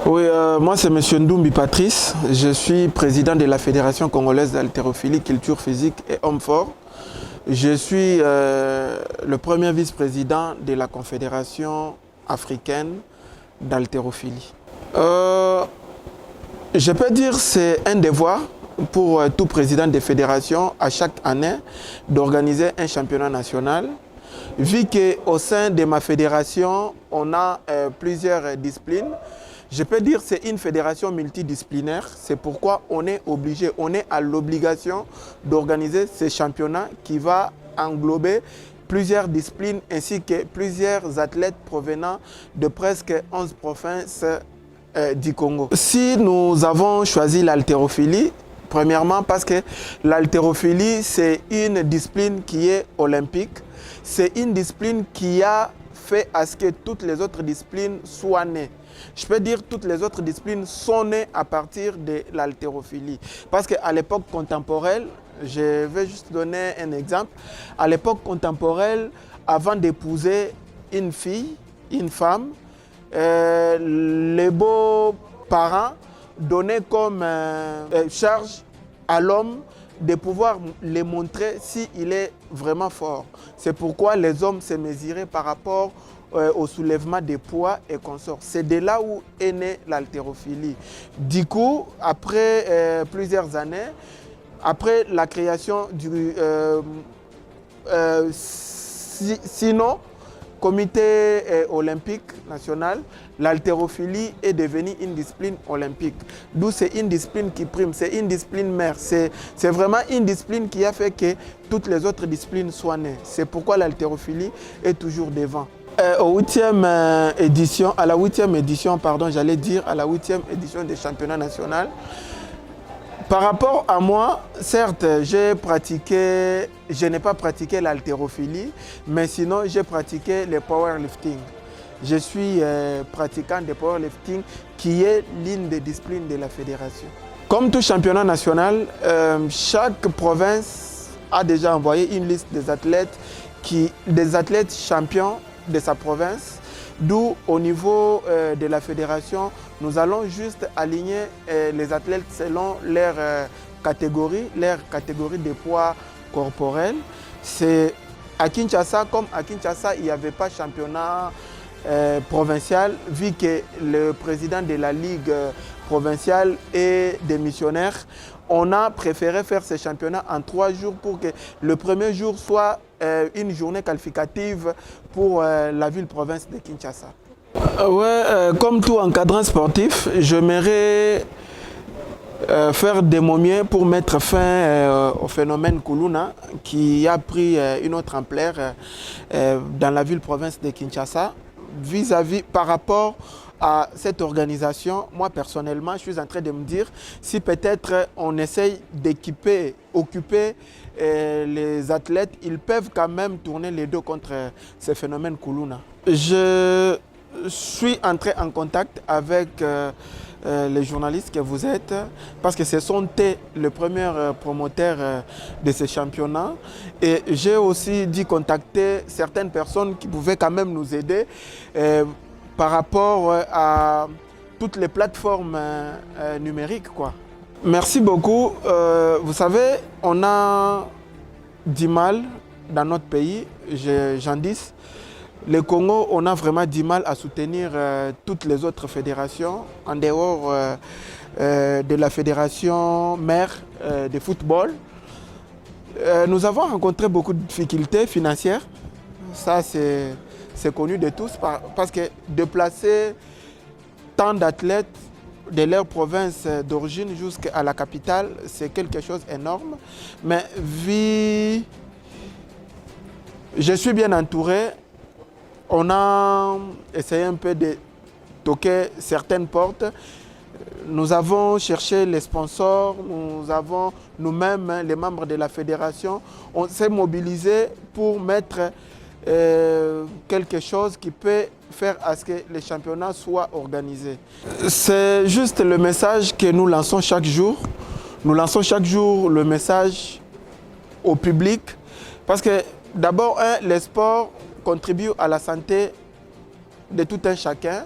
Oui, moi c'est Monsieur Ndoumbi Patrice. Je suis président de la Fédération congolaise d'haltérophilie, culture physique et homme fort. Je suis le premier vice-président de la Confédération africaine d'haltérophilie. Je peux dire que c'est un devoir pour tout président de fédération à chaque année d'organiser un championnat national. Vu qu'au sein de ma fédération, on a plusieurs disciplines, je peux dire que c'est une fédération multidisciplinaire. C'est pourquoi on est obligé, on est à l'obligation d'organiser ce championnat qui va englober plusieurs disciplines ainsi que plusieurs athlètes provenant de presque 11 provinces du Congo. Si nous avons choisi l'haltérophilie, premièrement parce que l'haltérophilie, c'est une discipline qui est olympique. C'est une discipline qui a fait à ce que toutes les autres disciplines soient nées. Je peux dire que toutes les autres disciplines sont nées à partir de l'haltérophilie. Parce qu'à l'époque contemporaine, je vais juste donner un exemple. À l'époque contemporaine, avant d'épouser une fille, une femme, les beaux-parents donnaient comme charge à l'homme de pouvoir les montrer s'il est vraiment fort. C'est pourquoi les hommes se mesuraient par rapport au soulèvement des poids et consorts. C'est de là où est née l'haltérophilie. Du coup, après plusieurs années, après la création du sinon, comité olympique national, l'haltérophilie est devenue une discipline olympique. D'où c'est une discipline qui prime, c'est une discipline mère. C'est vraiment une discipline qui a fait que toutes les autres disciplines soient nées. C'est pourquoi l'haltérophilie est toujours devant. À la huitième édition, pardon, j'allais dire à la 8e édition des championnats nationaux. Par rapport à moi, certes, je n'ai pas pratiqué l'haltérophilie, mais sinon j'ai pratiqué le powerlifting. Je suis pratiquant de powerlifting qui est l'une des disciplines de la fédération. Comme tout championnat national, chaque province a déjà envoyé une liste des athlètes champions de sa province. D'où au niveau de la fédération, nous allons juste aligner les athlètes selon leur catégorie de poids corporel. C'est à Kinshasa, comme à Kinshasa, il n'y avait pas championnat provincial, vu que le président de la Ligue provinciale est démissionnaire. On a préféré faire ce championnat en 3 jours pour que le premier jour soit une journée qualificative pour la ville-province de Kinshasa. Comme tout encadrant sportif, j'aimerais faire de mon mieux pour mettre fin au phénomène Kuluna qui a pris une autre ampleur dans la ville-province de Kinshasa. Par rapport à cette organisation, moi personnellement, je suis en train de me dire si peut-être on essaye occuper les athlètes, ils peuvent quand même tourner les dos contre ce phénomène Kuluna. Je suis entré en contact avec les journalistes que vous êtes, parce que ce sont eux le premier promoteur de ce championnat. Et j'ai aussi dû contacter certaines personnes qui pouvaient quand même nous aider par rapport à toutes les plateformes numériques, quoi. Merci beaucoup. Vous savez, on a du mal dans notre pays, j'en dis. Le Congo, on a vraiment du mal à soutenir toutes les autres fédérations en dehors de la fédération mère de football. Nous avons rencontré beaucoup de difficultés financières. Ça, c'est connu de tous parce que déplacer tant d'athlètes de leur province d'origine jusqu'à la capitale, c'est quelque chose d'énorme. Mais je suis bien entouré. On a essayé un peu de toquer certaines portes. Nous avons cherché les sponsors, nous avons nous-mêmes, les membres de la fédération, on s'est mobilisés pour mettre quelque chose qui peut faire à ce que les championnats soient organisés. C'est juste le message que nous lançons chaque jour. Nous lançons chaque jour le message au public parce que d'abord, les sports contribuent à la santé de tout un chacun.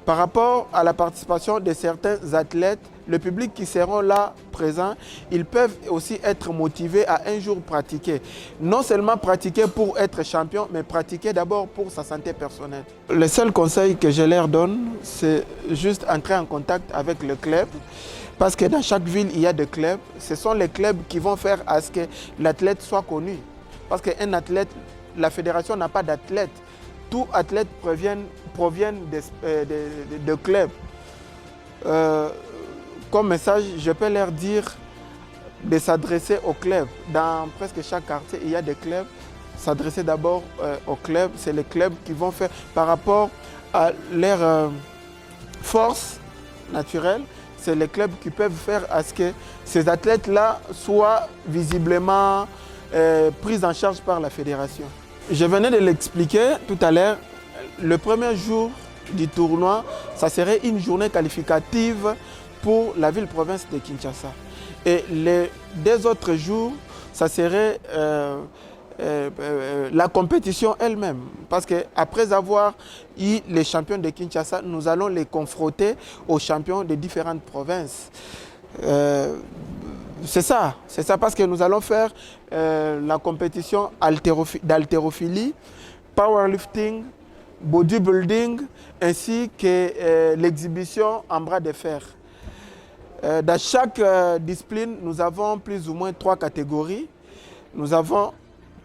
Par rapport à la participation de certains athlètes, le public qui seront là présents, ils peuvent aussi être motivés à un jour pratiquer. Non seulement pratiquer pour être champion, mais pratiquer d'abord pour sa santé personnelle. Le seul conseil que je leur donne, c'est juste entrer en contact avec le club. Parce que dans chaque ville, il y a des clubs. Ce sont les clubs qui vont faire à ce que l'athlète soit connu. Parce qu'un athlète, la fédération n'a pas d'athlète. Tout athlète provient de clubs. Comme message, je peux leur dire de s'adresser aux clubs. Dans presque chaque quartier, il y a des clubs. S'adresser d'abord aux clubs. C'est les clubs qui vont faire par rapport à leur force naturelle. C'est les clubs qui peuvent faire à ce que ces athlètes-là soient visiblement pris en charge par la fédération. Je venais de l'expliquer tout à l'heure. Le premier jour du tournoi, ça serait une journée qualificative pour la ville-province de Kinshasa. Et les 2 autres jours, ça serait la compétition elle-même. Parce qu'après avoir eu les champions de Kinshasa, nous allons les confronter aux champions des différentes provinces. C'est ça parce que nous allons faire la compétition d'haltérophilie, powerlifting, bodybuilding, ainsi que l'exhibition en bras de fer. Dans chaque discipline, nous avons plus ou moins 3 catégories. Nous avons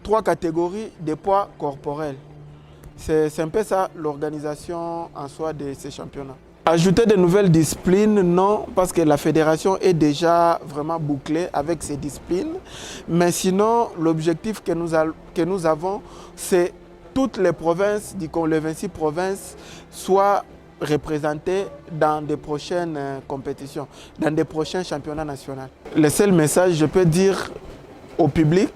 3 catégories de poids corporels. C'est un peu ça l'organisation en soi de ces championnats. Ajouter de nouvelles disciplines, non, parce que la fédération est déjà vraiment bouclée avec ces disciplines. Mais sinon, l'objectif que nous avons, c'est toutes les provinces, les 26 provinces, soient représentées dans des prochaines compétitions, dans des prochains championnats nationaux. Le seul message, je peux dire au public,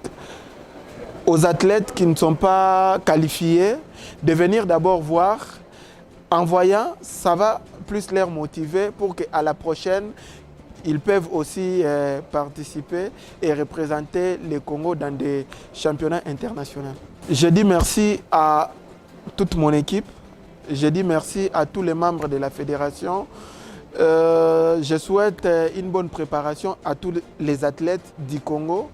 aux athlètes qui ne sont pas qualifiés, de venir d'abord voir. En voyant, ça va plus les motiver pour qu'à la prochaine, ils peuvent aussi participer et représenter le Congo dans des championnats internationaux. Je dis merci à toute mon équipe. Je dis merci à tous les membres de la fédération. Je souhaite une bonne préparation à tous les athlètes du Congo.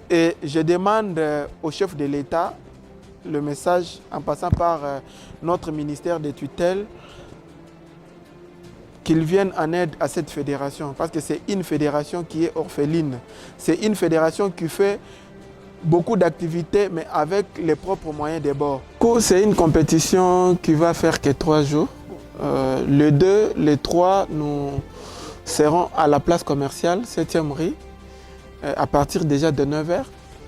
Et je demande au chef de l'État, le message en passant par notre ministère de tutelle, qu'ils viennent en aide à cette fédération. Parce que c'est une fédération qui est orpheline. C'est une fédération qui fait beaucoup d'activités, mais avec les propres moyens de bord. C'est une compétition qui va faire que 3 jours. Le 2, le 3, nous serons à la place commerciale, 7e rue, à partir déjà de 9 h,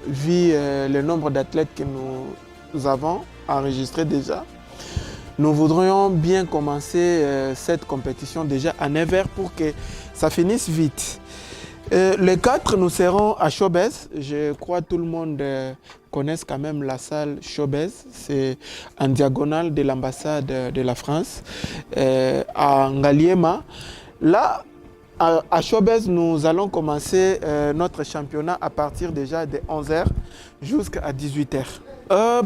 vu le nombre d'athlètes que nous avons enregistrés déjà. Nous voudrions bien commencer cette compétition déjà à 9 h pour que ça finisse vite. Les 4, nous serons à Chobès. Je crois que tout le monde connaît quand même la salle Chobès. C'est en diagonale de l'ambassade de la France, à Ngaliema. Là, à Chobès, nous allons commencer notre championnat à partir déjà de 11 h jusqu'à 18 h.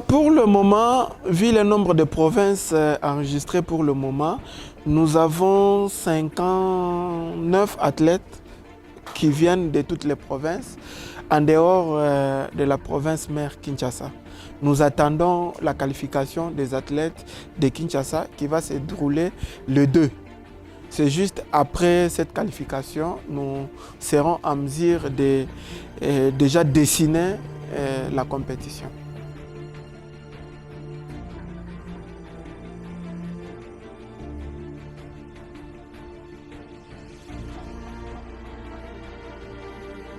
Pour le moment, vu le nombre de provinces enregistrées pour le moment, nous avons 59 athlètes qui viennent de toutes les provinces, en dehors de la province mère Kinshasa. Nous attendons la qualification des athlètes de Kinshasa qui va se dérouler le 2. C'est juste après cette qualification, nous serons en mesure de déjà dessiner la compétition.